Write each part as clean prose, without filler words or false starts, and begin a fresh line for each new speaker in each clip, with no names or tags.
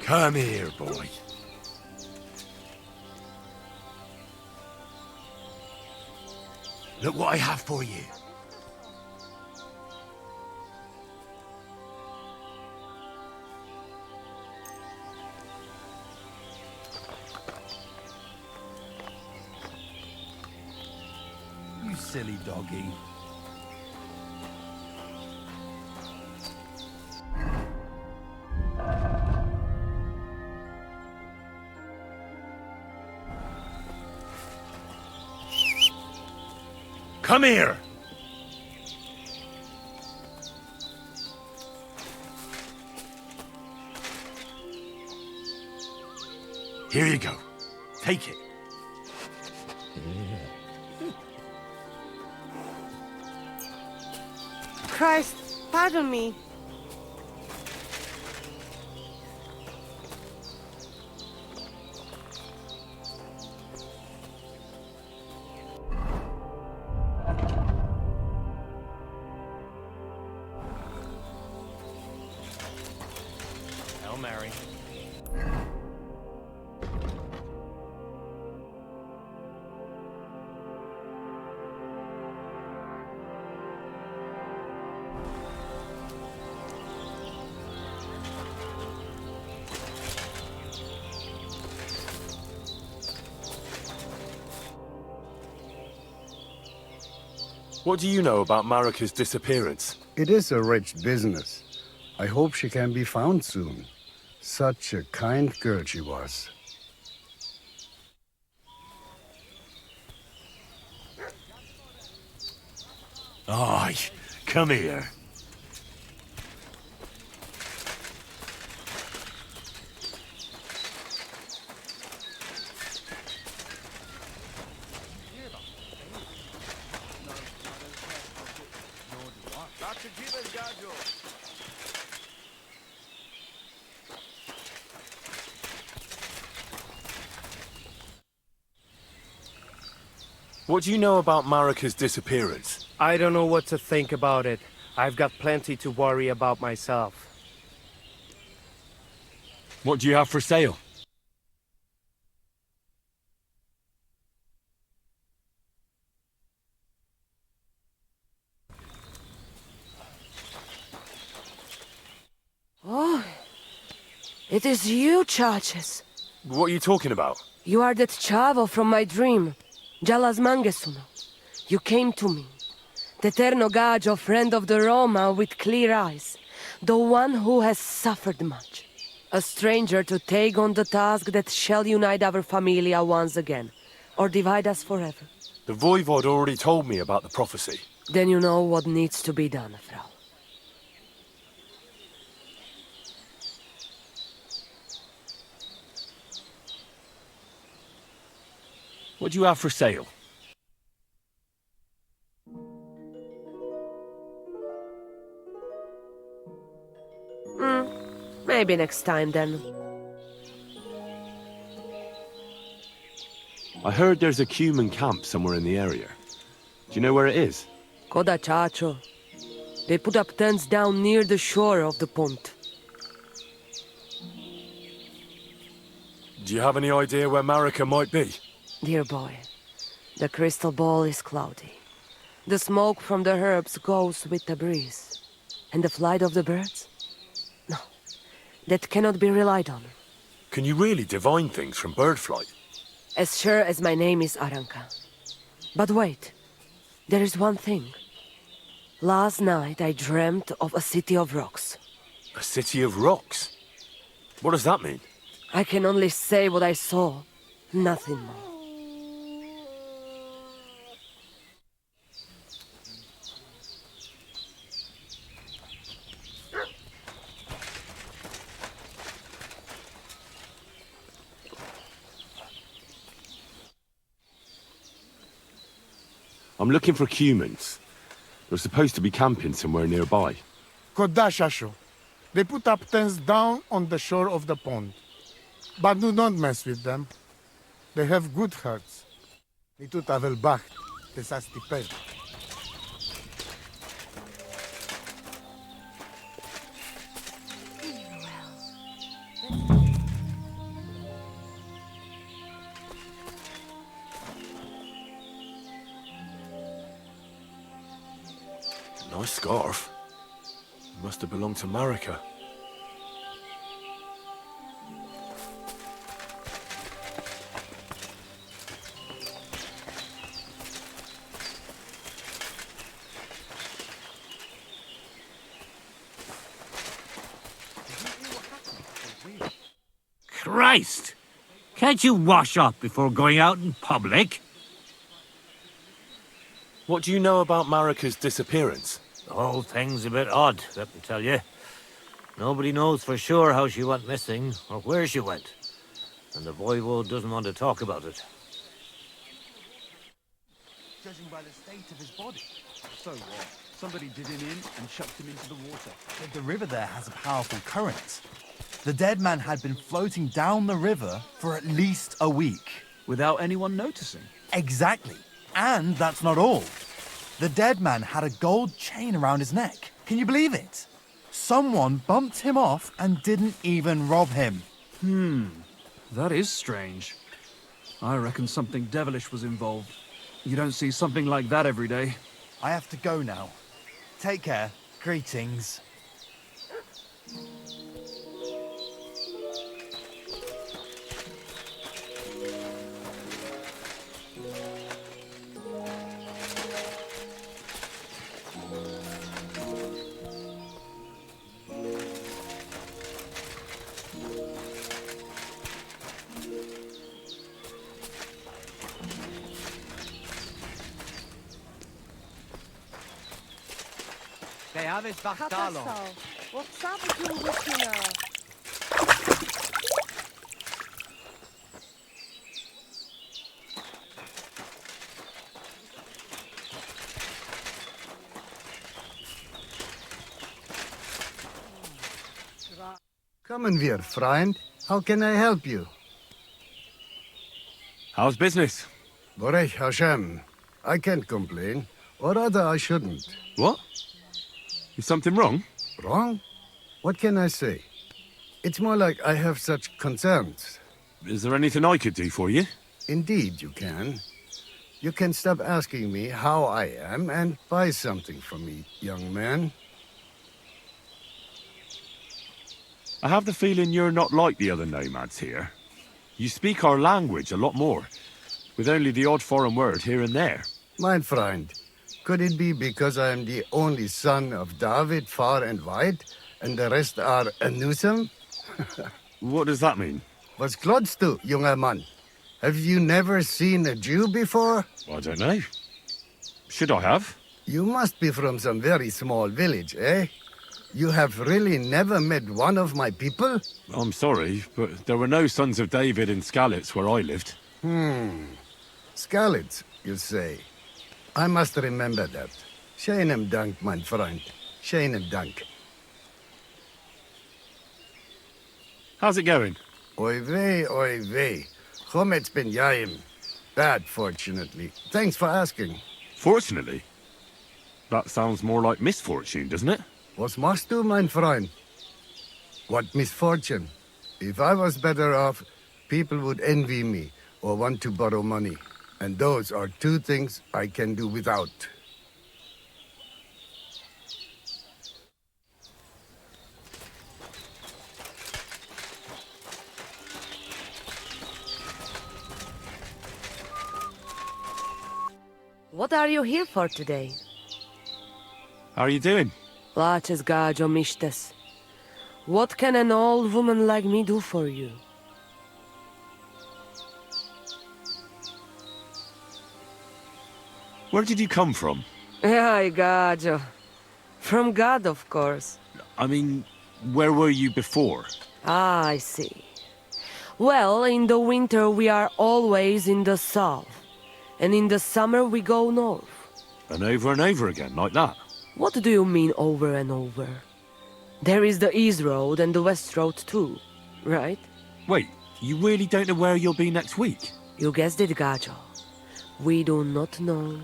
Come here, boy. Look what I have for you. You silly doggy. Come here! Here you go. Take it.
Christ, pardon me.
Hail Mary. What do you know about Marika's disappearance?
It is a rich business. I hope she can be found soon. Such a kind girl she was.
Aye, come here. What do you know about Marika's disappearance?
I don't know what to think about it. I've got plenty to worry about myself.
What do you have for sale?
Oh, it is you, Charges.
What are you talking about?
You are that chavo from my dream. Jalas Mangesuno. You came to me. The Ternogagio, friend of the Roma with clear eyes. The one who has suffered much. A stranger to take on the task that shall unite our familia once again. Or divide us forever.
The Voivod already told me about the prophecy.
Then you know what needs to be done, Frau.
What do you have for sale?
Maybe next time then.
I heard there's a Cuman camp somewhere in the area. Do you know where it is?
Koda Chacho. They put up tents down near the shore of the pond.
Do you have any idea where Marika might be?
Dear boy, the crystal ball is cloudy. The smoke from the herbs goes with the breeze. And the flight of the birds? No, that cannot be relied on.
Can you really divine things from bird flight?
As sure as my name is Aranka. But wait, there is one thing. Last night I dreamt of a city of rocks.
A city of rocks? What does that mean?
I can only say what I saw, nothing more.
I'm looking for Cumans. They're supposed to be camping somewhere nearby.
Kodashasho. They put up tents down on the shore of the pond. But do not mess with them. They have good hearts. Nitut avel bach, tesastiped.
Nice scarf. Must have belonged to Marika.
Christ! Can't you wash up before going out in public?
What do you know about Marika's disappearance?
The whole thing's a bit odd, let me tell you. Nobody knows for sure how she went missing, or where she went. And the voivode doesn't want to talk about it.
Judging by the state of his body. So what? Somebody did him in and chucked him into the water.
The river there has a powerful current. The dead man had been floating down the river for at least a week.
Without anyone noticing.
Exactly. And that's not all. The dead man had a gold chain around his neck. Can you believe it? Someone bumped him off and didn't even rob him.
That is strange. I reckon something devilish was involved. You don't see something like that every day.
I have to go now. Take care. Greetings.
What's up with you with now?
Come in here, friend. How can I help you?
How's business?
Borech Hashem. I can't complain. Or rather, I shouldn't.
What? Is something wrong?
Wrong? What can I say? It's more like I have such concerns.
Is there anything I could do for you?
Indeed, you can. You can stop asking me how I am and buy something for me, young man.
I have the feeling you're not like the other nomads here. You speak our language a lot more, with only the odd foreign word here and there.
My friend, could it be because I am the only son of David far and wide, and the rest are Anusum?
What does that mean?
Was klotzt du, junger Mann? Have you never seen a Jew before?
I don't know. Should I have?
You must be from some very small village, eh? You have really never met one of my people?
I'm sorry, but there were no sons of David in Skalitz where I lived.
Skalitz, you say? I must remember that. Scheinem Dank, mein Freund. Scheinem Dank.
How's it going?
Oy vey. Chometz ben Yaim. Bad, fortunately. Thanks for asking.
Fortunately? That sounds more like misfortune, doesn't it?
Was machst du, mein Freund? What misfortune? If I was better off, people would envy me or want to borrow money. And those are two things I can do without.
What are you here for today?
How are you doing?
Places gajo mištes. What can an old woman like me do for you?
Where did you come from?
Ay, gajo. From God, of course.
I mean, where were you before?
Ah, I see. Well, in the winter we are always in the south. And in the summer we go north.
And over again, like that?
What do you mean over and over? There is the East Road and the West Road too, right?
Wait, you really don't know where you'll be next week?
You guessed it, Gajo. We do not know,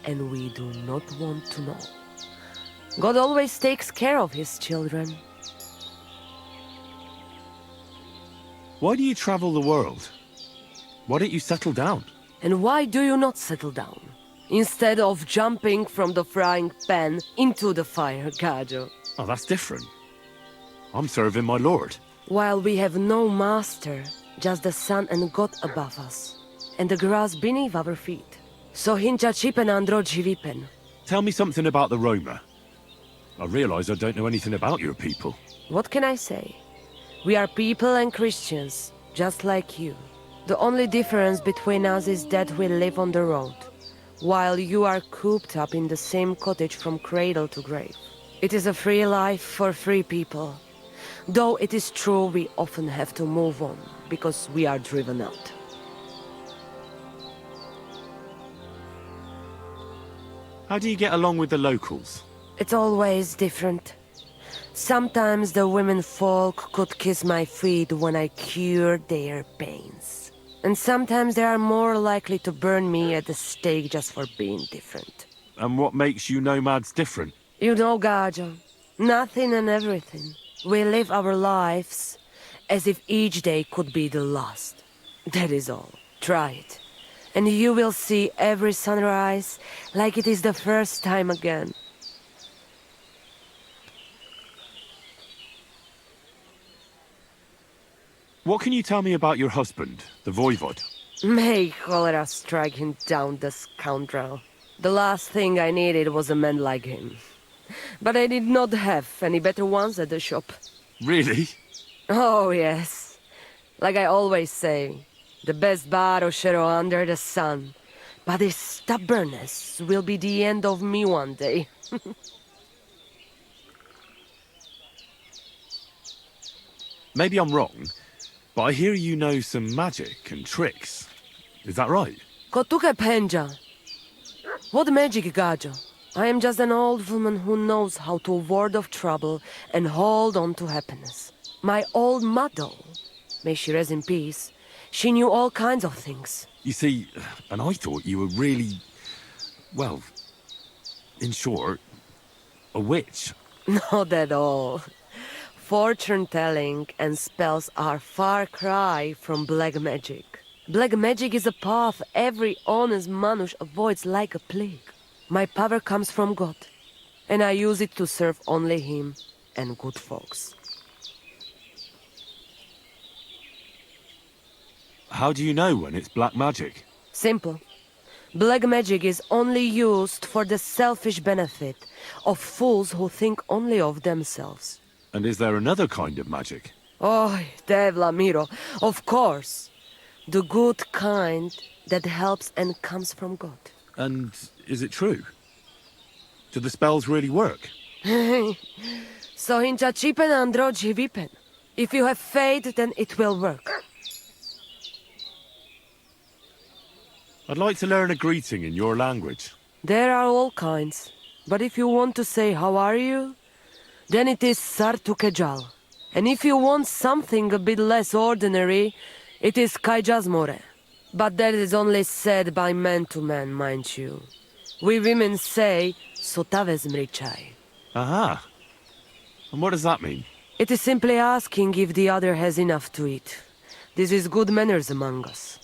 and we do not want to know. God always takes care of his children.
Why do you travel the world? Why don't you settle down?
And why do you not settle down? instead of jumping from the frying pan into the fire, Gajo.
Oh, that's different. I'm serving my lord.
While we have no master, just the sun and God above us, and the grass beneath our feet. So hincha chipen andro jivipen.
Tell me something about the Roma. I realize I don't know anything about your people.
What can I say? We are people and Christians, just like you. The only difference between us is that we live on the road, while you are cooped up in the same cottage from cradle to grave. It is a free life for free people. Though it is true we often have to move on, because we are driven out.
How do you get along with the locals?
It's always different. Sometimes the women folk could kiss my feet when I cured their pains. And sometimes they are more likely to burn me at the stake just for being different.
And what makes you nomads different?
You know, Gajo, nothing and everything. We live our lives as if each day could be the last. That is all. Try it. And you will see every sunrise like it is the first time again.
What can you tell me about your husband, the voivod?
May cholera strike him down, the scoundrel. The last thing I needed was a man like him. But I did not have any better ones at the shop.
Really?
Oh, yes. Like I always say, the best barrochero under the sun. But his stubbornness will be the end of me one day.
Maybe I'm wrong, but I hear you know some magic and tricks. Is that right?
Kotuke penja. What magic, Gajo? I am just an old woman who knows how to ward off trouble and hold on to happiness. My old mother, may she rest in peace, she knew all kinds of things.
You see, and I thought you were really, well, in short, a witch.
Not at all. Fortune-telling and spells are far cry from black magic. Black magic is a path every honest manush avoids like a plague. My power comes from God, and I use it to serve only Him and good folks.
How do you know when it's black magic?
Simple. Black magic is only used for the selfish benefit of fools who think only of themselves.
And is there another kind of magic?
Oh, Devla Miro, of course. The good kind that helps and comes from God.
And is it true? Do the spells really work?
So hincha chipen andro jivipen. If you have faith, then it will work.
I'd like to learn a greeting in your language.
There are all kinds. But if you want to say how are you, then it is sartukejal. And if you want something a bit less ordinary, it is kaijazmore. But that is only said by man to man, mind you. We women say, sotavez mrichai.
Aha. And what does that mean?
It is simply asking if the other has enough to eat. This is good manners among us.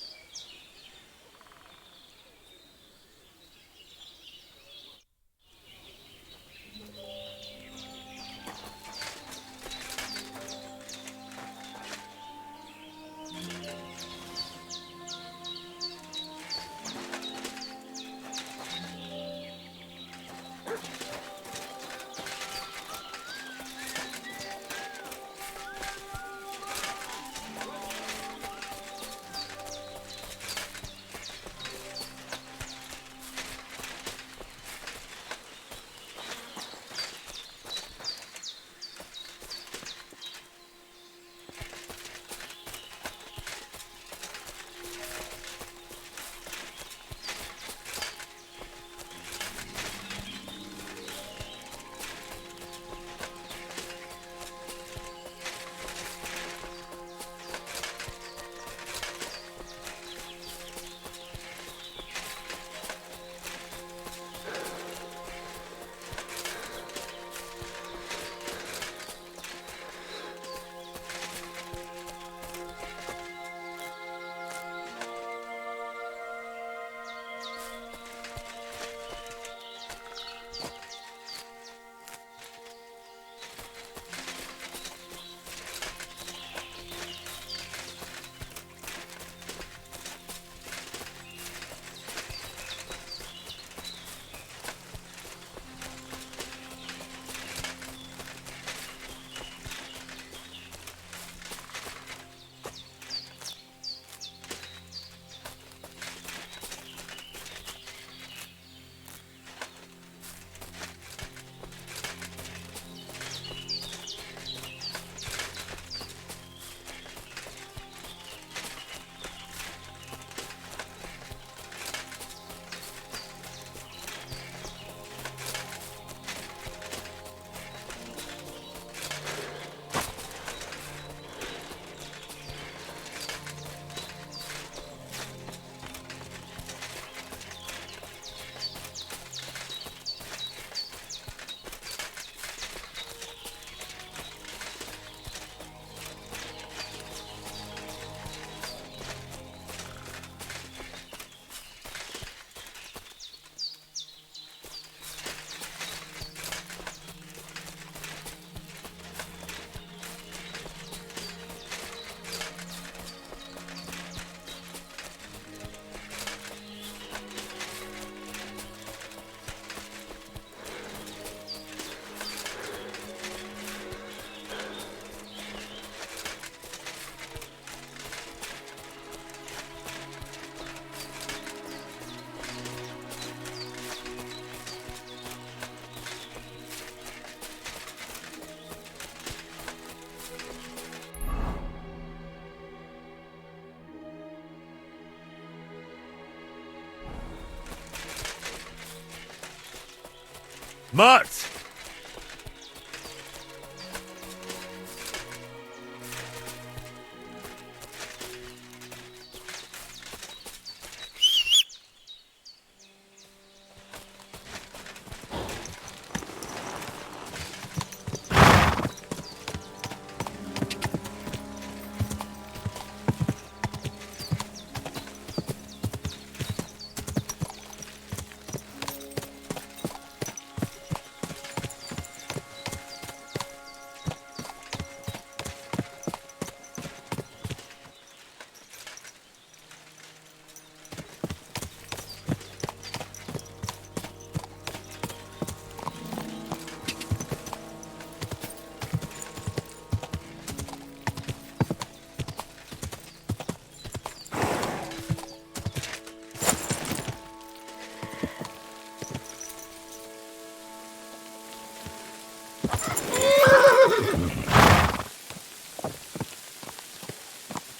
Mutt!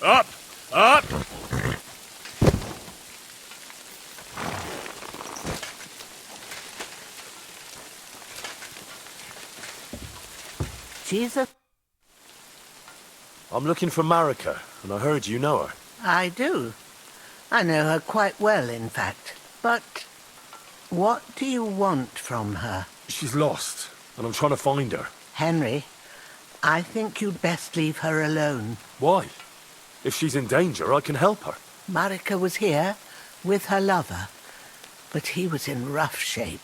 Up! Up!
Jesus,
I'm looking for Marika, and I heard you know her.
I do. I know her quite well, in fact. But what do you want from her?
She's lost, and I'm trying to find her.
Henry, I think you'd best leave her alone.
Why? If she's in danger, I can help her.
Marika was here with her lover, but he was in rough shape.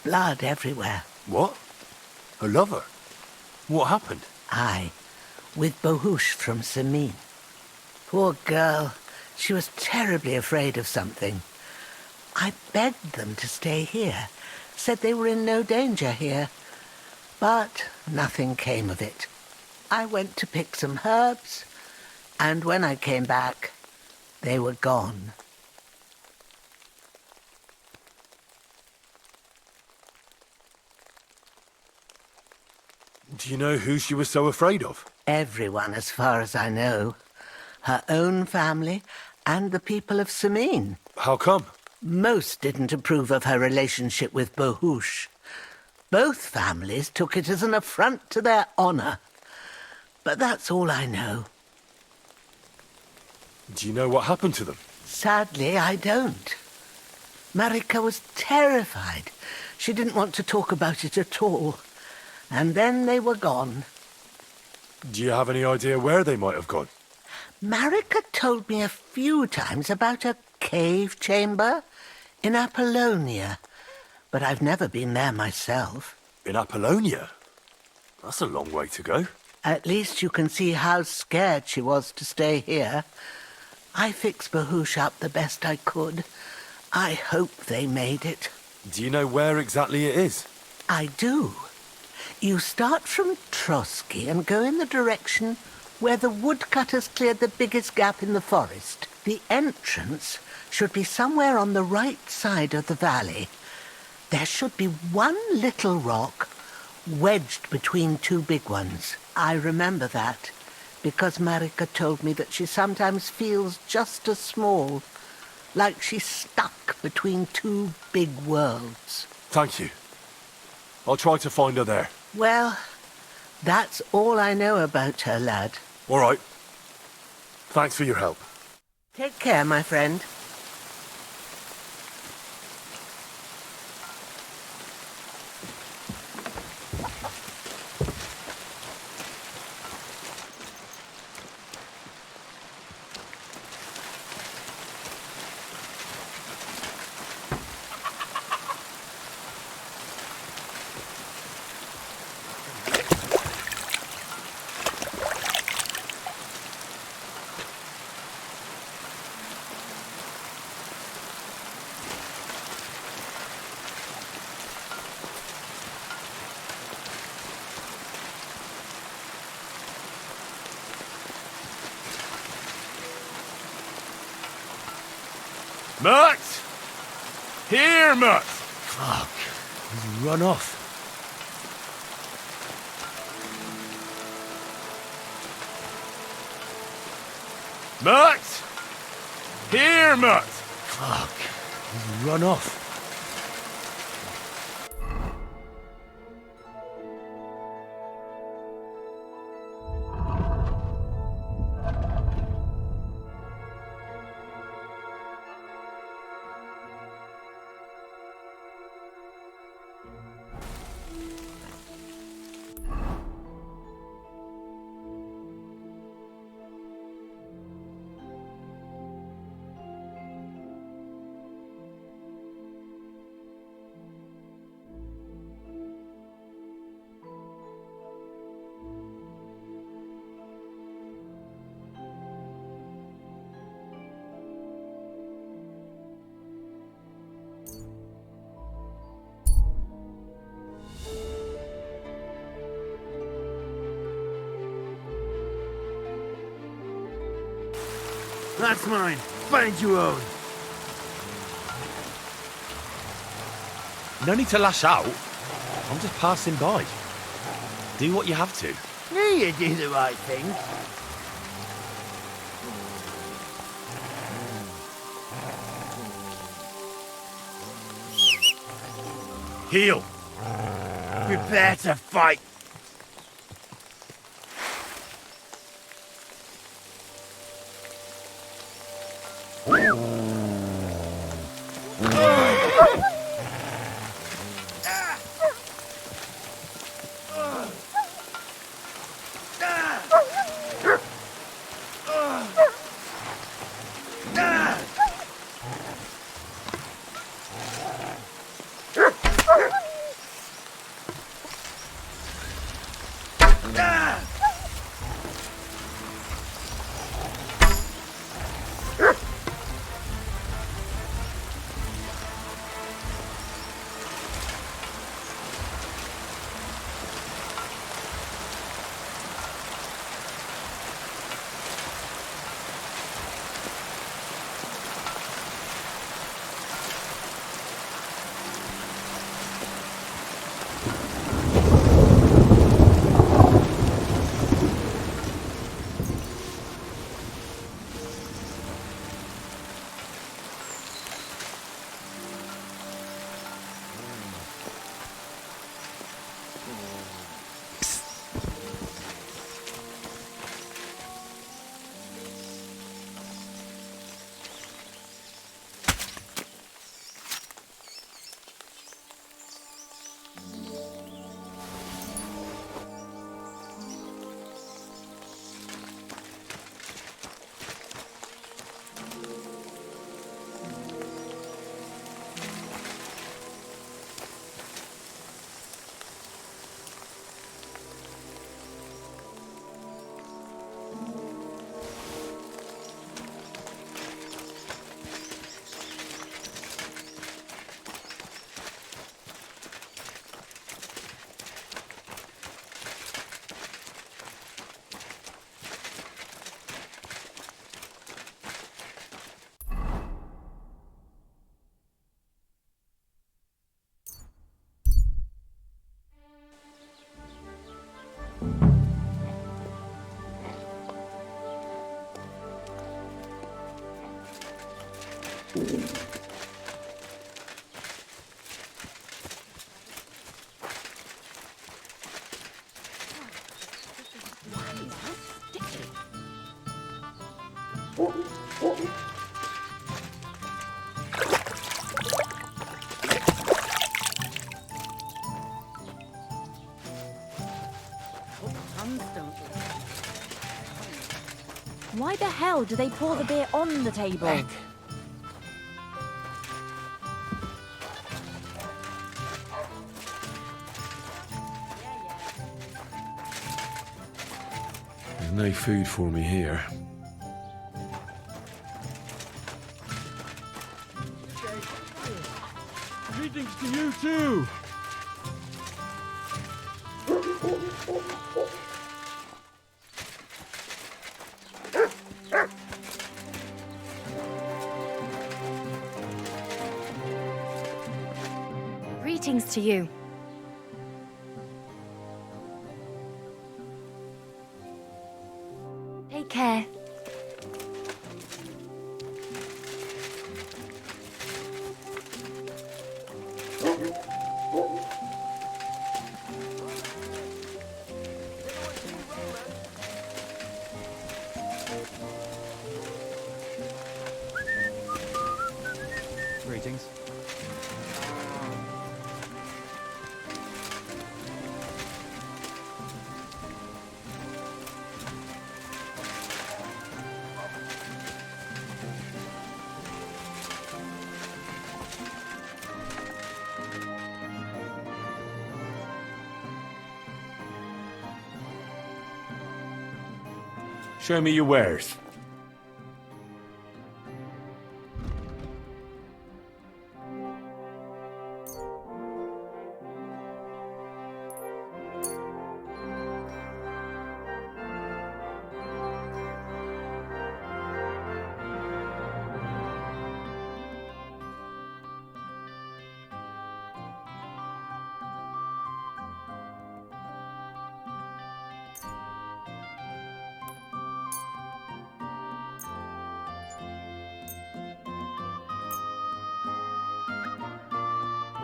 Blood everywhere.
What? Her lover? What happened?
Aye, with Bohush from Samin. Poor girl. She was terribly afraid of something. I begged them to stay here, said they were in no danger here. But nothing came of it. I went to pick some herbs, and when I came back, they were gone.
Do you know who she was so afraid of?
Everyone, as far as I know. Her own family and the people of Samin.
How come?
Most didn't approve of her relationship with Bohush. Both families took it as an affront to their honor. But that's all I know.
Do you know what happened to them?
Sadly, I don't. Marika was terrified. She didn't want to talk about it at all. And then they were gone.
Do you have any idea where they might have gone?
Marika told me a few times about a cave chamber in Apollonia, but I've never been there myself.
In Apollonia? That's a long way to go.
At least you can see how scared she was to stay here. I fixed Bohush up the best I could. I hope they made it.
Do you know where exactly it is?
I do. You start from Trotsky and go in the direction where the woodcutters cleared the biggest gap in the forest. The entrance should be somewhere on the right side of the valley. There should be one little rock wedged between two big ones. I remember that because Marika told me that she sometimes feels just as small, like she's stuck between two big worlds.
Thank you. I'll try to find her there.
Well, that's all I know about her, lad.
All right. Thanks for your help.
Take care, my friend.
Mutt! Here, Mutt! Fuck. He's run off. Mutt! Here, Mutt! Fuck. He's run off.
That's mine. Find your own.
No need to lash out. I'm just passing by. Do what you have to.
You do the right thing.
Heal.
Prepare to fight.
Why the hell do they pour the beer on the table?
There's no food for me here. Greetings to you too!
Greetings to you. Take care.
Greetings.
Show me your wares.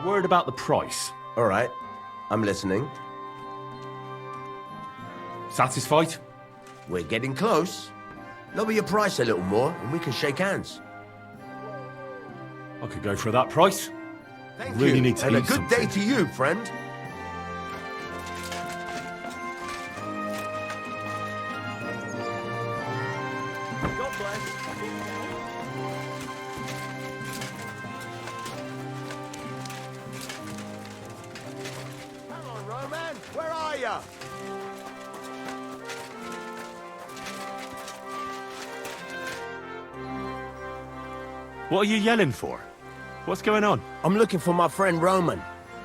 A word about the price.
All right, I'm listening.
Satisfied?
We're getting close. Lower your price a little more, and we can shake hands.
I could go for that price.
Thank
Really
you,
need to
and a
eat
good day
something.
to you, friend. God bless. Come on, Roman. Where are you?
What are you yelling for? What's going on?
I'm looking for my friend Roman.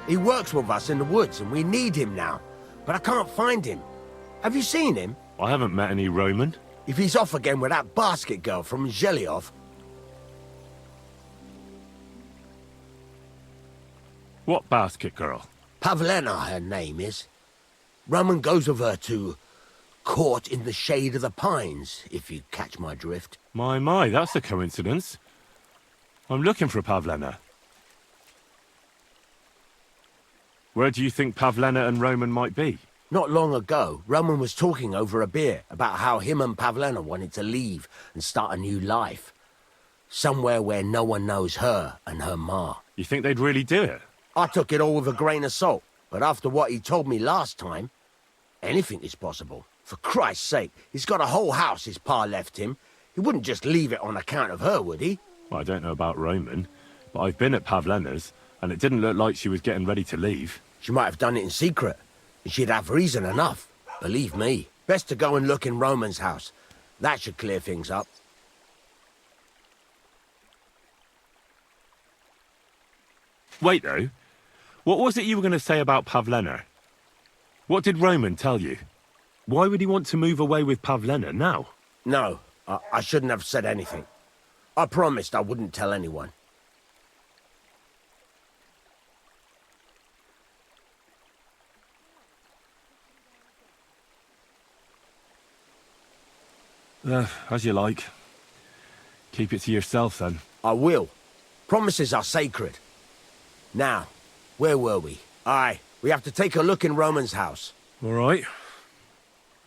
He works with us in the woods, and we need him now. But I can't find him. Have you seen him?
I haven't met any Roman.
If he's off again with that basket girl from Zhelyov.
What basket girl?
Pavlena, her name is. Roman goes with her to court in the shade of the pines, if you catch my drift.
My, that's a coincidence. I'm looking for Pavlena. Where do you think Pavlena and Roman might be?
Not long ago, Roman was talking over a beer about how him and Pavlena wanted to leave and start a new life. Somewhere where no one knows her and her ma.
You think they'd really do it?
I took it all with a grain of salt, but after what he told me last time, anything is possible. For Christ's sake, he's got a whole house his pa left him. He wouldn't just leave it on account of her, would he?
Well, I don't know about Roman, but I've been at Pavlena's, and it didn't look like she was getting ready to leave.
She might have done it in secret, and she'd have reason enough. Believe me. Best to go and look in Roman's house. That should clear things up.
Wait, though. What was it you were going to say about Pavlena? What did Roman tell you? Why would he want to move away with Pavlena now?
No, I shouldn't have said anything. I promised I wouldn't tell anyone.
As you like. Keep it to yourself, then.
I will. Promises are sacred. Now, where were we? Aye, we have to take a look in Roman's house.
All right.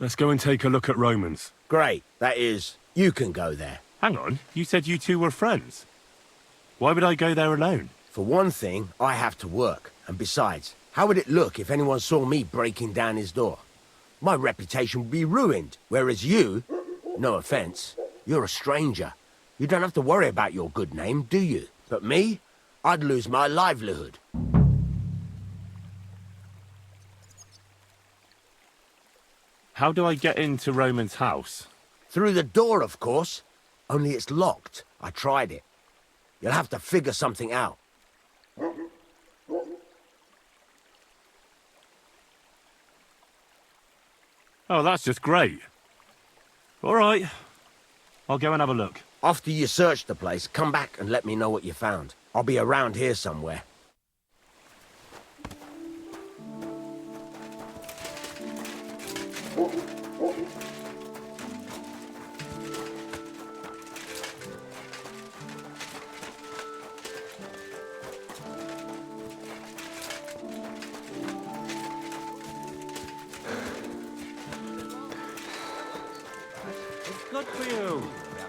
Let's go and take a look at Roman's.
Great, that is, you can go there.
Hang on, you said you two were friends. Why would I go there alone?
For one thing, I have to work. And besides, how would it look if anyone saw me breaking down his door? My reputation would be ruined, whereas you, no offense, you're a stranger. You don't have to worry about your good name, do you? But me, I'd lose my livelihood.
How do I get into Roman's house?
Through the door, of course. Only it's locked. I tried it. You'll have to figure something out.
Oh, that's just great. All right. I'll go and have a look.
After you search the place, come back and let me know what you found. I'll be around here somewhere.
Good for you.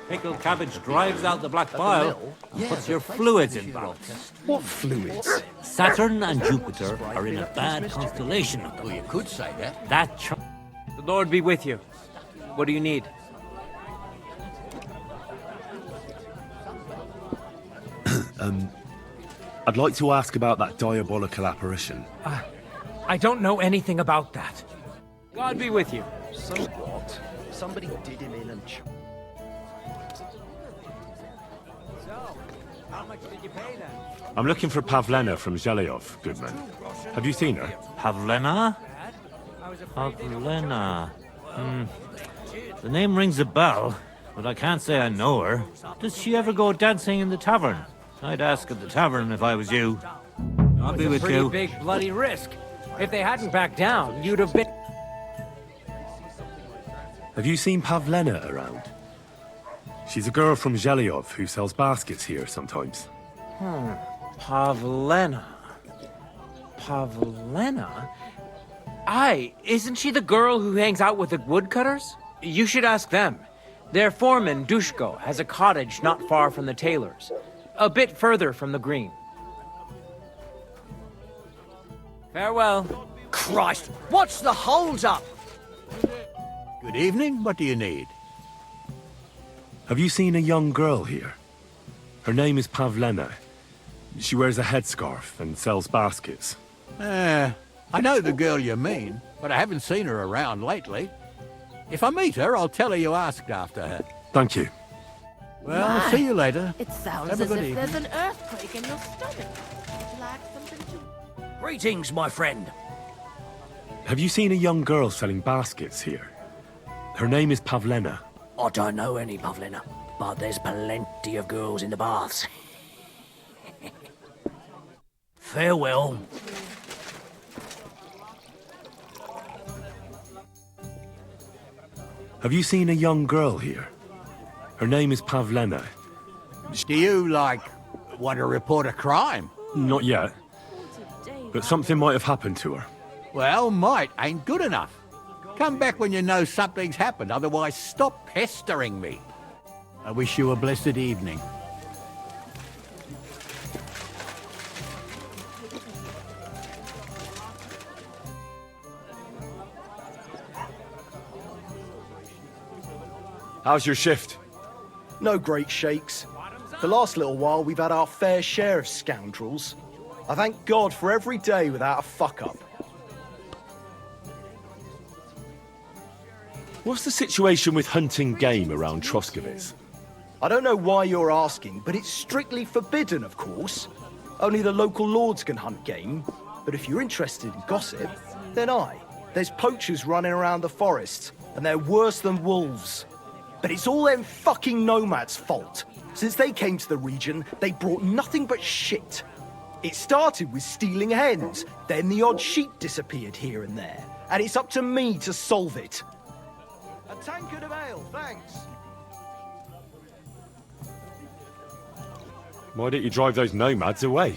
Pickled cabbage drives out the black bile and puts your fluids in balance.
What fluids?
Saturn and Jupiter are in a bad constellation.
Well, you could say that.
The Lord be with you. What do you need?
I'd like to ask about that diabolical apparition.
I don't know anything about that. God be with you.
Somewhat. Somebody did him in and...
How much did you pay then?
I'm looking for Pavlena from Zhelyov, Goodman. Have you seen her?
Pavlena? Pavlena. The name rings a bell, but I can't say I know her. Does she ever go dancing in the tavern? I'd ask at the tavern if I was you. I'll be with you.
Pretty big bloody risk. If they hadn't backed down, you'd have been...
Have you seen Pavlena around? She's a girl from Zhelyov who sells baskets here sometimes.
Pavlena.
Pavlena? Aye, isn't she the girl who hangs out with the woodcutters? You should ask them. Their foreman, Dushko, has a cottage not far from the tailor's, a bit further from the green. Farewell.
Christ, what's the hold-up?
Good evening. What do you need?
Have you seen a young girl here? Her name is Pavlena. She wears a headscarf and sells baskets.
I know the girl you mean, but I haven't seen her around lately. If I meet her, I'll tell her you asked after her.
Thank you.
Well, I'll see you later.
It sounds
Have a
as
good
if
evening.
there's an earthquake in your stomach. Would you like something to...
Greetings, my friend.
Have you seen a young girl selling baskets here? Her name is Pavlena.
I don't know any Pavlena, but there's plenty of girls in the baths. Farewell.
Have you seen a young girl here? Her name is Pavlena.
Do you, want to report a crime?
Not yet. But something might have happened to her.
Well, might ain't good enough. Come back when you know something's happened, otherwise stop pestering me. I wish you a blessed evening.
How's your shift?
No great shakes. The last little while we've had our fair share of scoundrels. I thank God for every day without a fuck-up.
What's the situation with hunting game around Troskowitz?
I don't know why you're asking, but it's strictly forbidden, of course. Only the local lords can hunt game. But if you're interested in gossip, then aye. There's poachers running around the forest, and they're worse than wolves. But it's all them fucking nomads' fault. Since they came to the region, they brought nothing but shit. It started with stealing hens, then the odd sheep disappeared here and there, and it's up to me to solve it. A tankard of ale, thanks.
Why don't you drive those nomads away?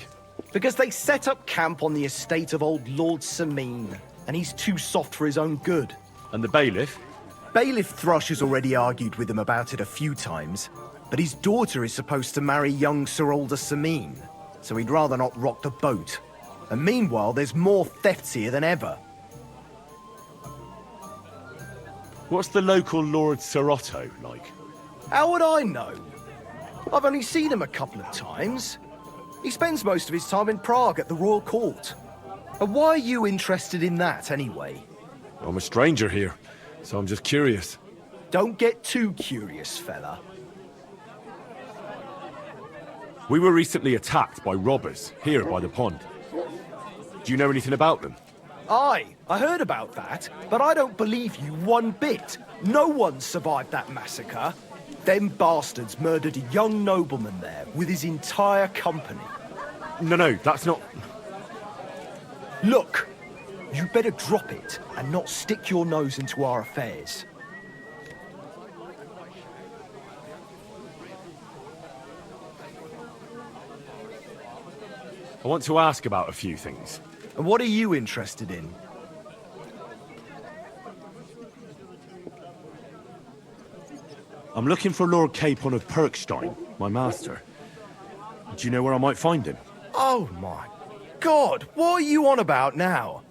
Because they set up camp on the estate of old Lord Sameen, and he's too soft for his own good.
And the bailiff?
Bailiff Thrush has already argued with him about it a few times, but his daughter is supposed to marry young Sir Alder Sameen, so he'd rather not rock the boat. And meanwhile, there's more thefts here than ever.
What's the local Lord Sir Otto like?
How would I know? I've only seen him a couple of times. He spends most of his time in Prague at the Royal Court. And why are you interested in that, anyway?
I'm a stranger here, so I'm just curious.
Don't get too curious, fella.
We were recently attacked by robbers, here by the pond. Do you know anything about them?
Aye, I heard about that, but I don't believe you one bit. No one survived that massacre. Them bastards murdered a young nobleman there with his entire company.
No, that's not...
Look, you better drop it and not stick your nose into our affairs.
I want to ask about a few things.
And what are you interested in?
I'm looking for Lord Capon of Perkstein, my master. Do you know where I might find him?
Oh my God, what are you on about now?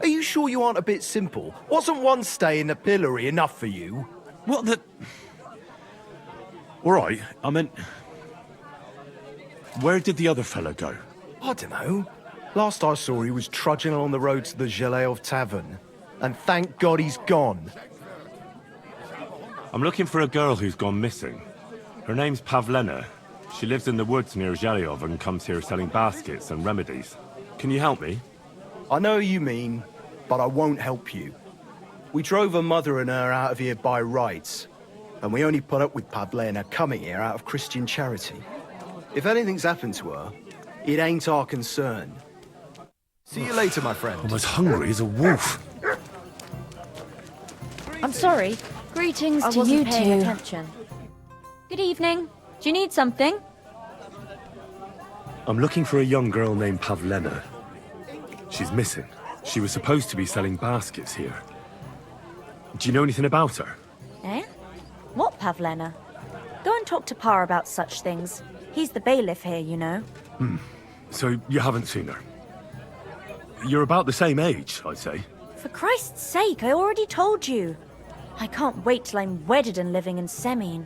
Are you sure you aren't a bit simple? Wasn't one stay in the pillory enough for you?
What the... All right, I meant... Where did the other fellow go?
I don't know. Last I saw, he was trudging along the road to the Geleov Tavern. And thank God he's gone.
I'm looking for a girl who's gone missing. Her name's Pavlena. She lives in the woods near Geleov and comes here selling baskets and remedies. Can you help me?
I know you mean, but I won't help you. We drove her mother and her out of here by rights. And we only put up with Pavlena coming here out of Christian charity. If anything's happened to her, it ain't our concern. See you later, my friend.
I'm as hungry as a wolf.
I'm sorry. Greetings
I
to
wasn't
you
paying
two.
attention.
Good evening. Do you need something?
I'm looking for a young girl named Pavlena. She's missing. She was supposed to be selling baskets here. Do you know anything about her?
Eh? What Pavlena? Go and talk to Pa about such things. He's the bailiff here, you know.
So you haven't seen her? You're about the same age, I'd say.
For Christ's sake, I already told you. I can't wait till I'm wedded and living in Semien.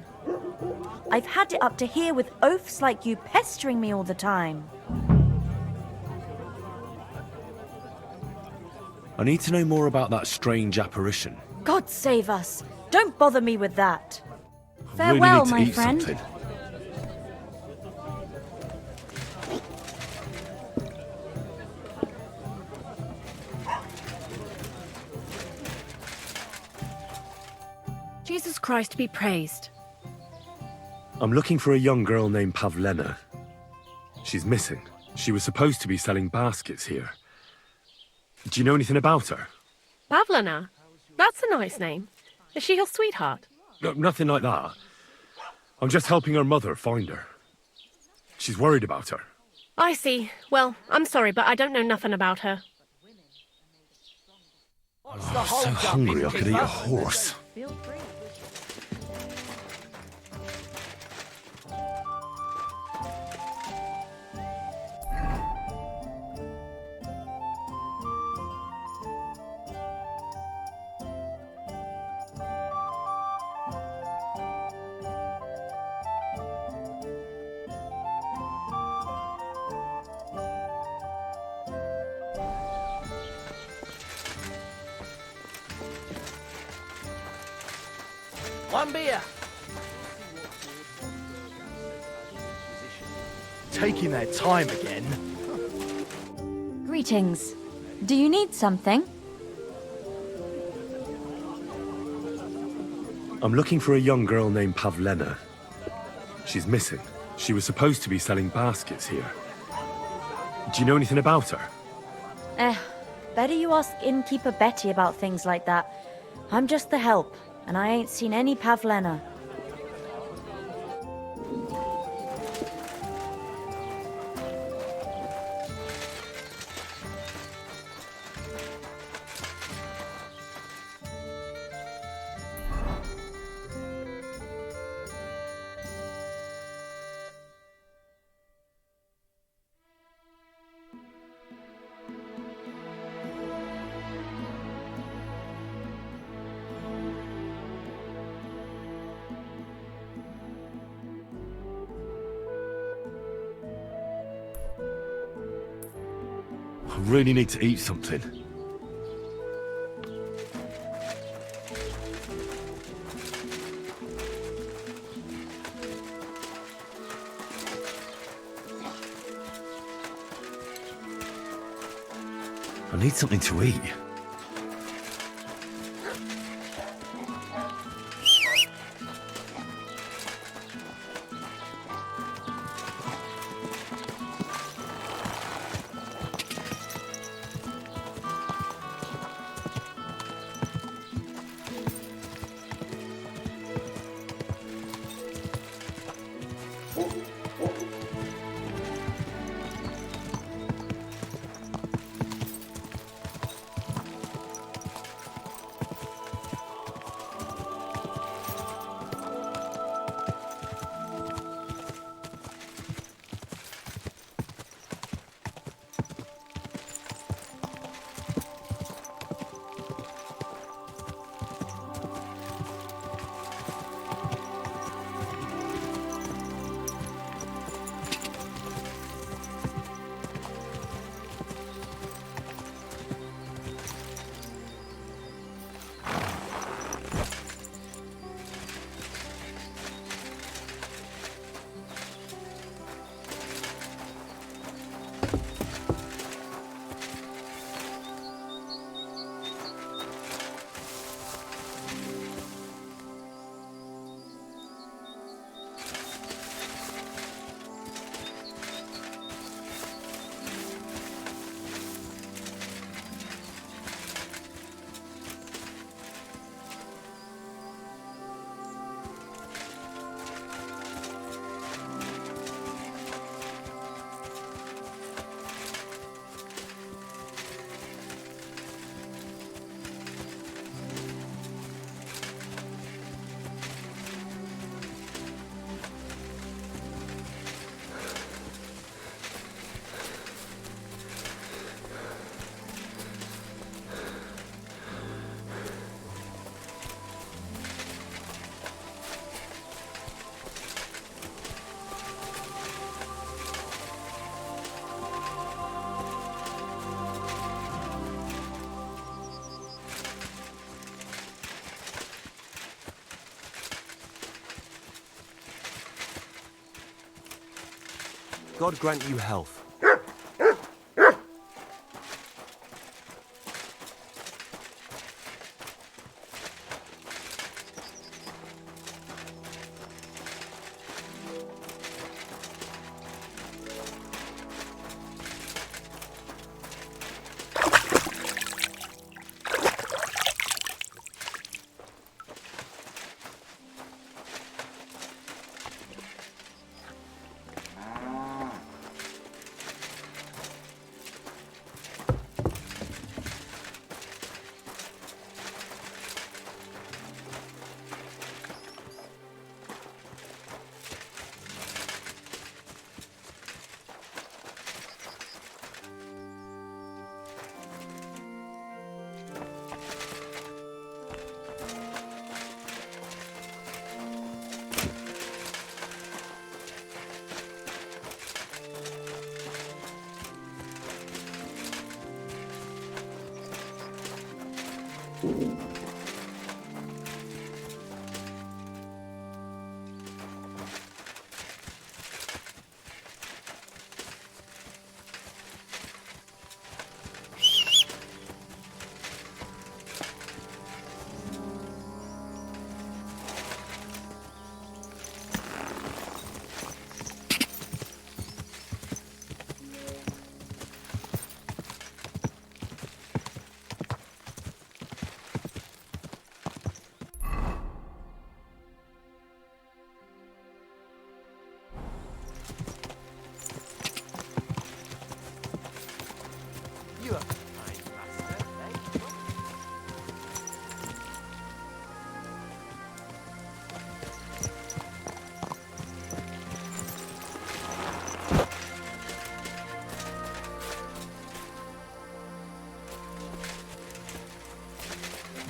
I've had it up to here with oafs like you pestering me all the time.
I need to know more about that strange apparition.
God save us. Don't bother me with that.
I really
Farewell,
need to
my
eat
friend.
something.
Jesus Christ be praised.
I'm looking for a young girl named Pavlena. She's missing. She was supposed to be selling baskets here. Do you know anything about her?
Pavlena? That's a nice name. Is she your sweetheart?
No, nothing like that. I'm just helping her mother find her. She's worried about her.
I see. Well, I'm sorry, but I don't know nothing about her.
I'm so hungry I could eat a horse.
One beer. Taking their time again.
Greetings. Do you need something?
I'm looking for a young girl named Pavlena. She's missing. She was supposed to be selling baskets here. Do you know anything about her?
Better you ask innkeeper Betty about things like that. I'm just the help, and I ain't seen any Pavlena.
I really need to eat something. I need something to eat. God grant you health.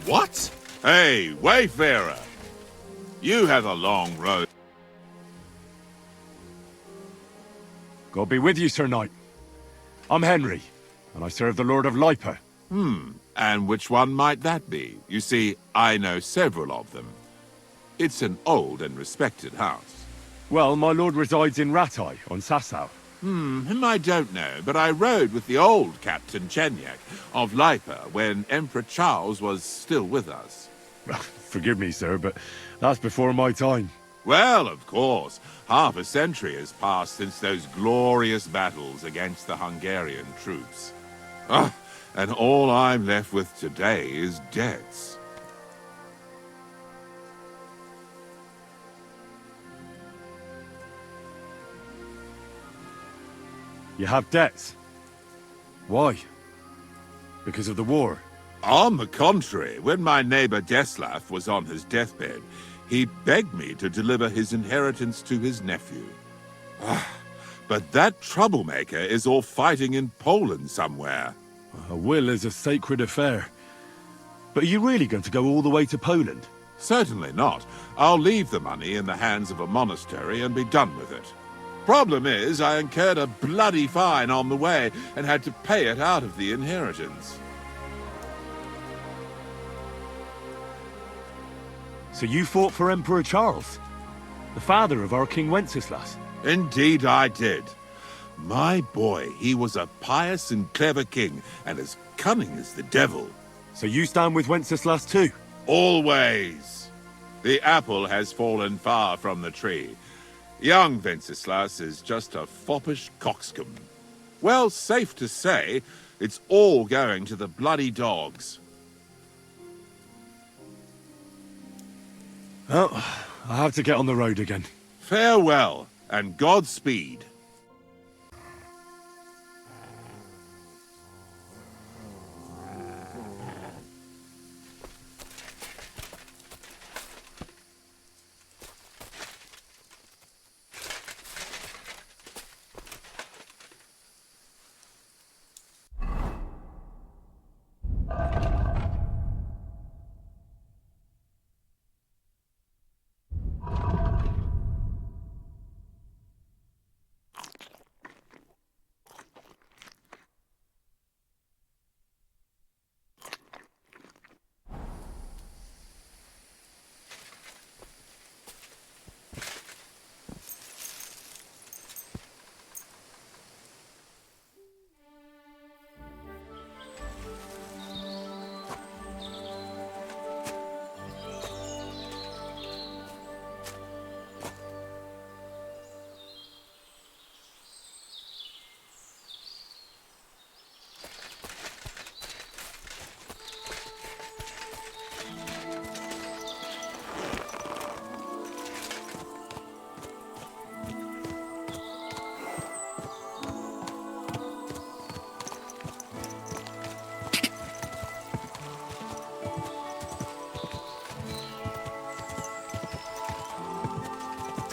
What? Hey, wayfarer! You have a long road.
God be with you, Sir Knight. I'm Henry, and I serve the Lord of Lipa.
And which one might that be? You see, I know several of them. It's an old and respected house.
Well, my lord resides in Ratai, on Sasau.
Him I don't know, but I rode with the old Captain Chenyak of Lipa when Emperor Charles was still with us.
Forgive me, sir, but that's before my time.
Well, of course. Half a century has passed since those glorious battles against the Hungarian troops. And all I'm left with today is debts.
You have debts. Why? Because of the war?
On the contrary, when my neighbor Deslav was on his deathbed, he begged me to deliver his inheritance to his nephew. But that troublemaker is all fighting in Poland somewhere.
A will is a sacred affair. But are you really going to go all the way to Poland?
Certainly not. I'll leave the money in the hands of a monastery and be done with it. Problem is, I incurred a bloody fine on the way and had to pay it out of the inheritance.
So you fought for Emperor Charles, the father of our King Wenceslas?
Indeed I did. My boy, he was a pious and clever king, and as cunning as the devil.
So you stand with Wenceslas too?
Always. The apple has fallen far from the tree. Young Wenceslas is just a foppish coxcomb. Well, safe to say, it's all going to the bloody dogs.
Well, I have to get on the road again.
Farewell, and Godspeed.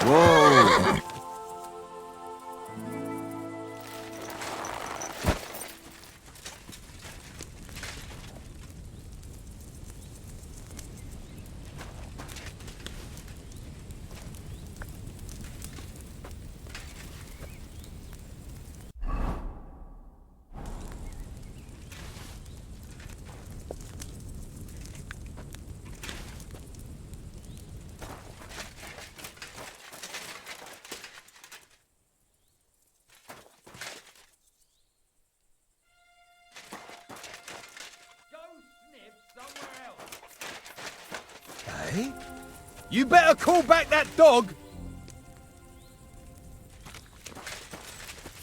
Whoa!
Hey? You better call back that dog!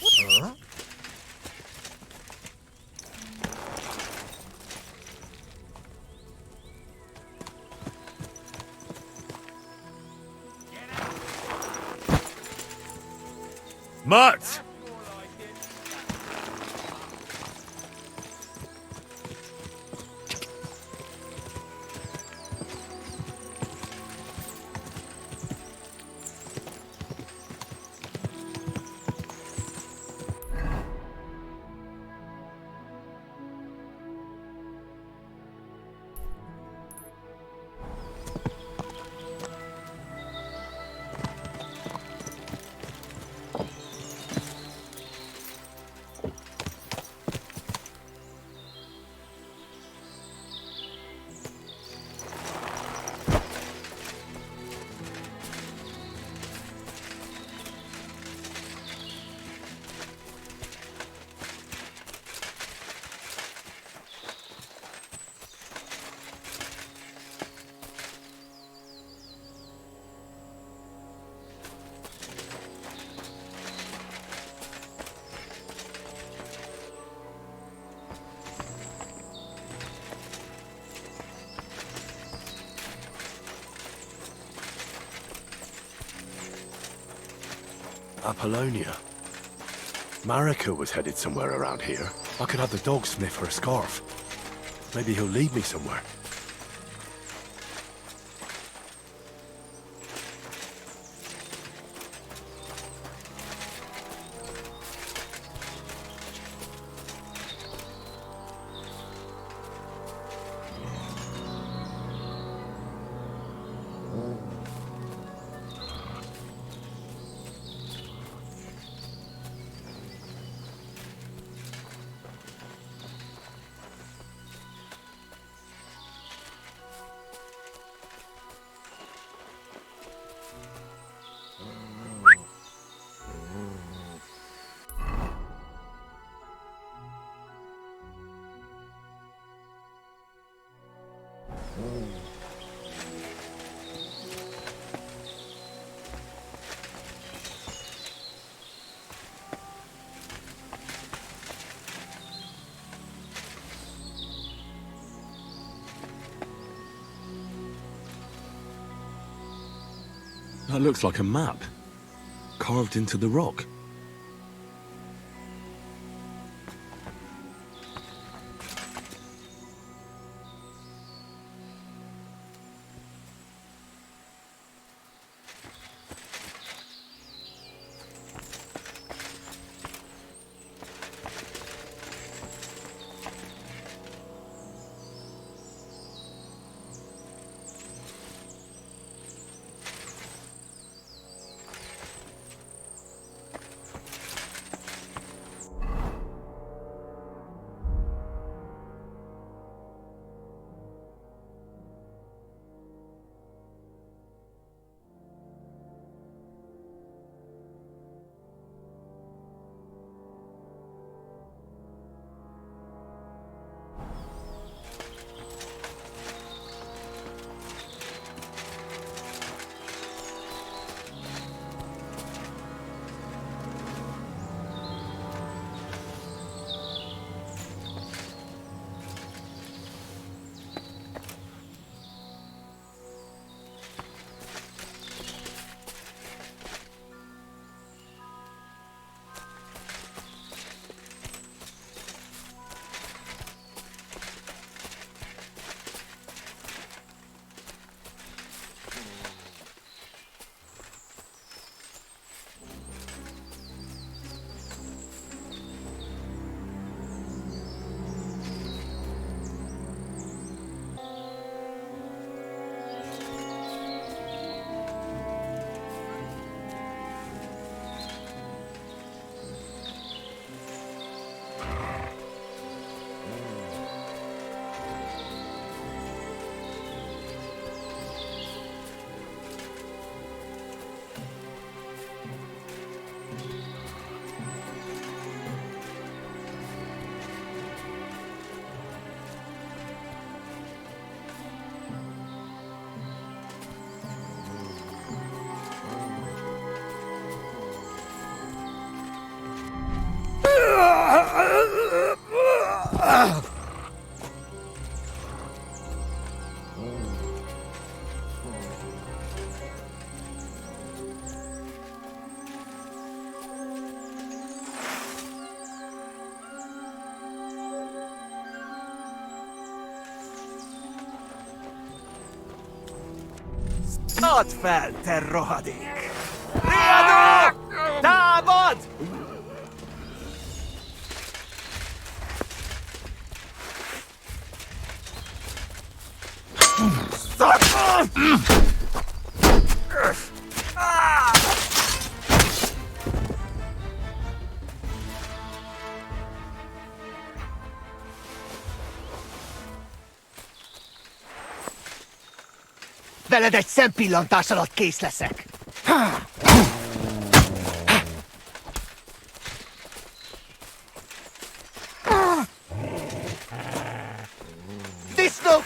Huh?
Mutt! Apollonia. Marika was headed somewhere around here. I could have the dog sniff her scarf. Maybe he'll lead me somewhere. That looks like a map, carved into the rock.
Add fel, te rohadék! Riadók! Támad!
Veled egy szempillantás alatt kész leszek. Disznó!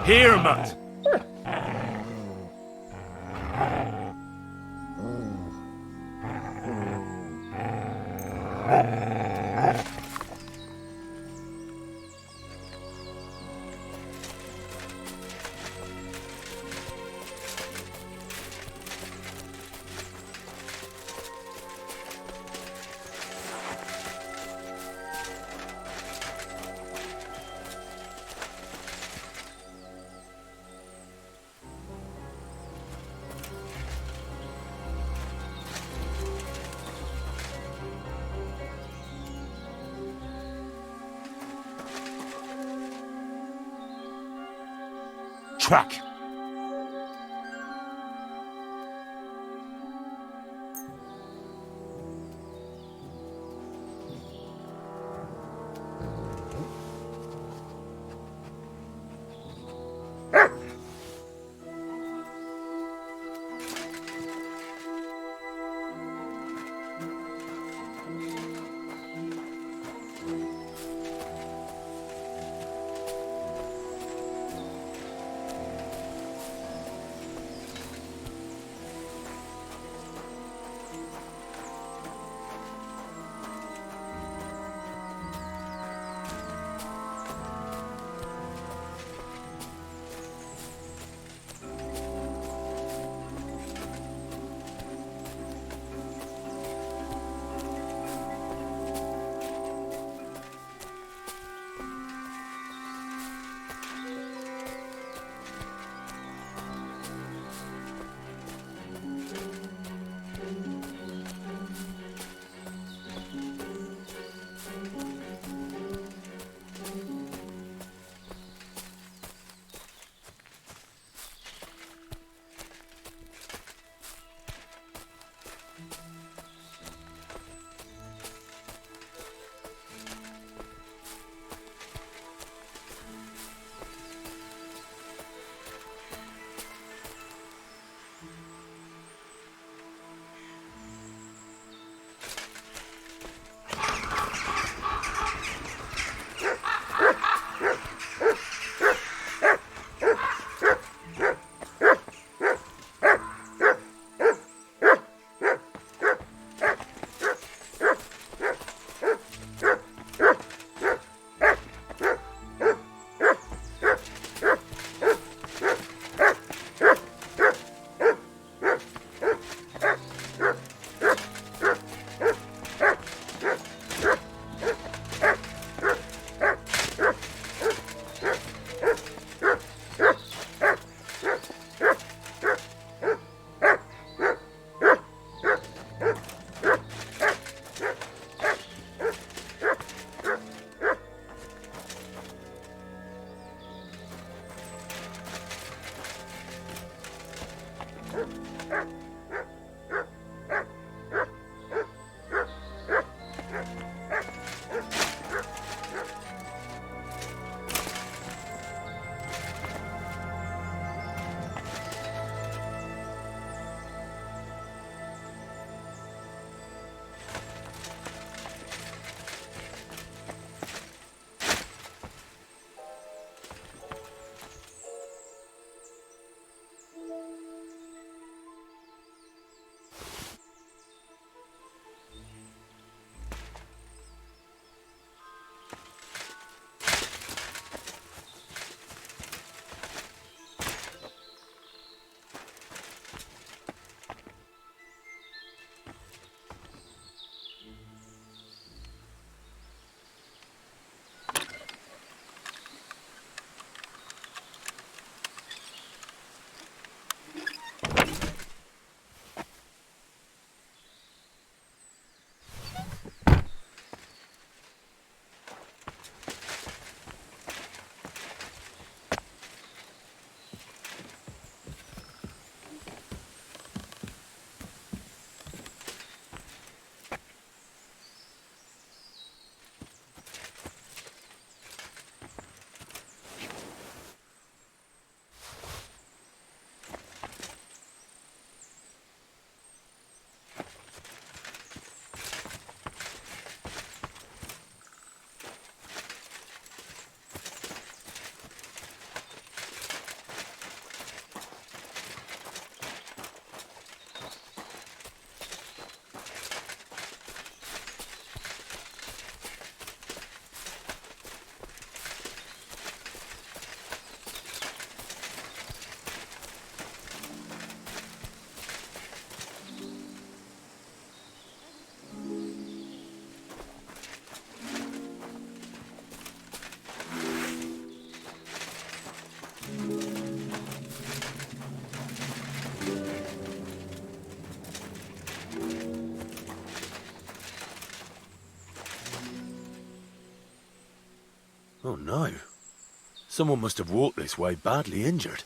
Here, Mutt. Track. no. Someone must have walked this way badly injured.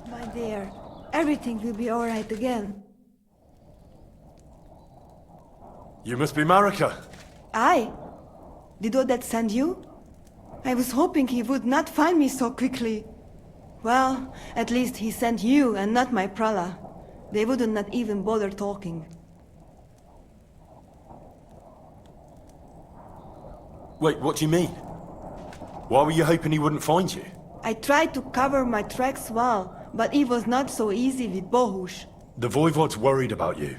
My dear, everything will be all right again.
You must be Marika.
I? Did Odette send you? I was hoping he would not find me so quickly. Well, at least he sent you and not my prala. They wouldn't not even bother talking.
Wait, what do you mean? Why were you hoping he wouldn't find you?
I tried to cover my tracks well, but it was not so easy with Bohush.
The Voivod's worried about you.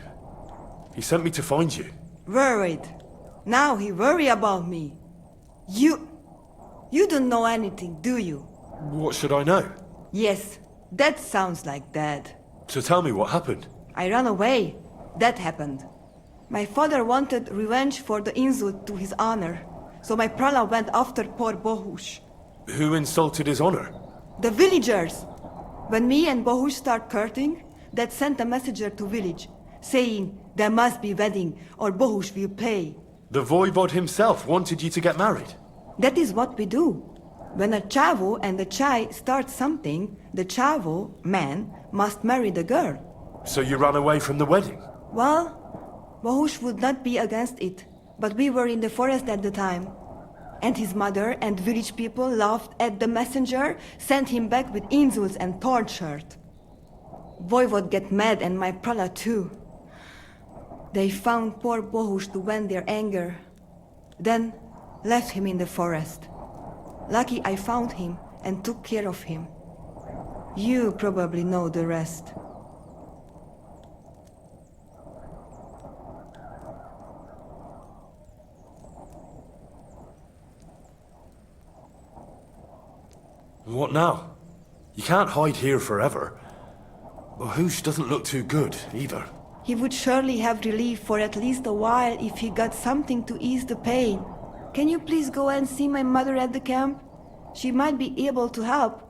He sent me to find you.
Worried. Now he worry about me. You don't know anything, do you?
What should I know?
Yes, that sounds like Dad.
So tell me what happened.
I ran away. That happened. My father wanted revenge for the insult to his honor, so my prala went after poor Bohush.
Who insulted his honor?
The villagers! When me and Bohush start courting, Dad sent a messenger to village, saying there must be wedding or Bohush will pay.
The Voivod himself wanted you to get married.
That is what we do. When a chavo and a chai start something, the chavo, man, must marry the girl.
So you ran away from the wedding?
Well, Bohush would not be against it, but we were in the forest at the time. And his mother and village people laughed at the messenger, sent him back with insults and tortured. Voivod get mad and my prala too. They found poor Bohush to vent their anger. Then left him in the forest. Lucky I found him and took care of him. You probably know the rest.
What now? You can't hide here forever. Bohush doesn't look too good, either.
He would surely have relief for at least a while if he got something to ease the pain. Can you please go and see my mother at the camp? She might be able to help.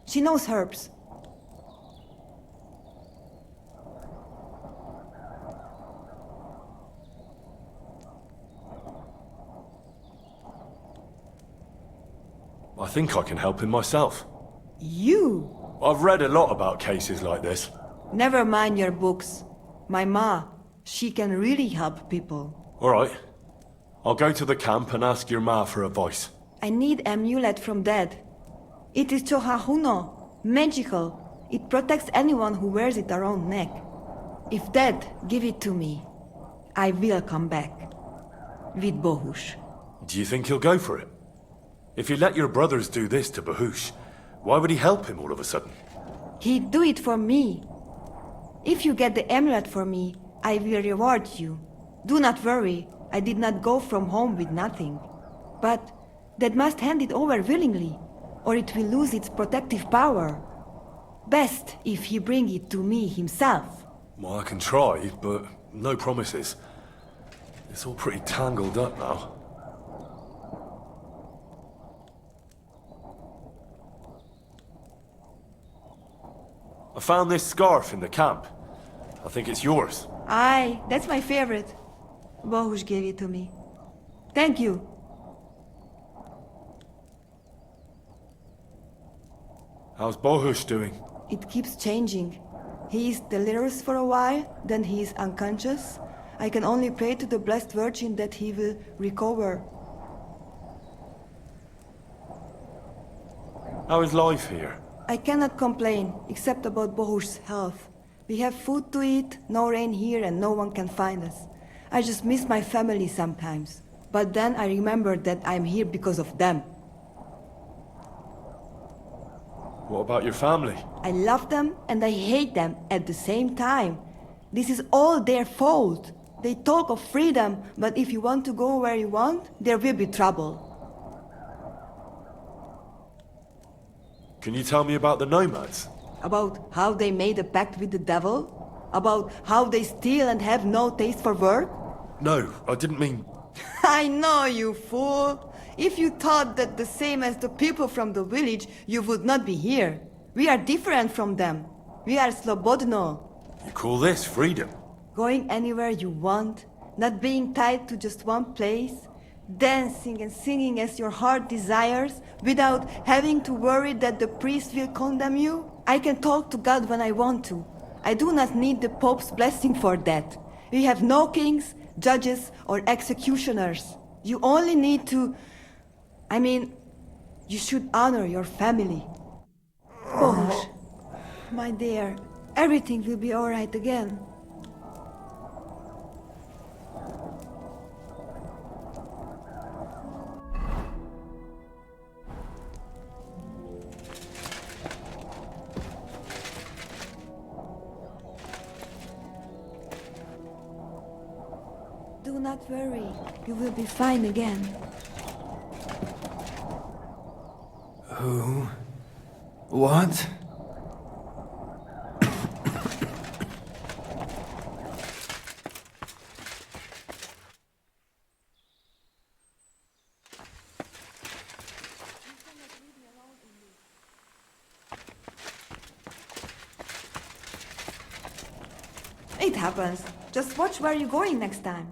She knows herbs.
I think I can help him myself.
You?
I've read a lot about cases like this.
Never mind your books. My ma, she can really help people.
All right. I'll go to the camp and ask your ma for advice.
I need amulet from Dad. It is chohahuno, magical. It protects anyone who wears it around neck. If Dad give it to me, I will come back. With Bohush.
Do you think he'll go for it? If he let your brothers do this to Bohush, why would he help him all of a sudden?
He'd do it for me. If you get the amulet for me, I will reward you. Do not worry, I did not go from home with nothing. But Dad must hand it over willingly, or it will lose its protective power. Best if he bring it to me himself.
Well, I can try, but no promises. It's all pretty tangled up now. I found this scarf in the camp. I think it's yours.
Aye, that's my favorite. Bohush gave it to me. Thank you.
How's Bohush doing?
It keeps changing. He is delirious for a while, then he is unconscious. I can only pray to the Blessed Virgin that he will recover.
How is life here?
I cannot complain, except about Bohush's health. We have food to eat, no rain here, and no one can find us. I just miss my family sometimes. But then I remember that I'm here because of them.
What about your family?
I love them and I hate them at the same time. This is all their fault. They talk of freedom, but if you want to go where you want, there will be trouble.
Can you tell me about the nomads?
About how they made a pact with the devil? About how they steal and have no taste for work?
No, I didn't mean...
I know, you fool! If you thought that the same as the people from the village, you would not be here. We are different from them. We are slobodno.
You call this freedom?
Going anywhere you want, not being tied to just one place, dancing and singing as your heart desires, without having to worry that the priest will condemn you. I can talk to God when I want to. I do not need the Pope's blessing for that. We have no kings, judges, or executioners. You only need to... you should honor your family. Bohush, my dear, everything will be all right again. Do not worry, you will be fine again.
Who? What?
It happens. Just watch where you're going next time.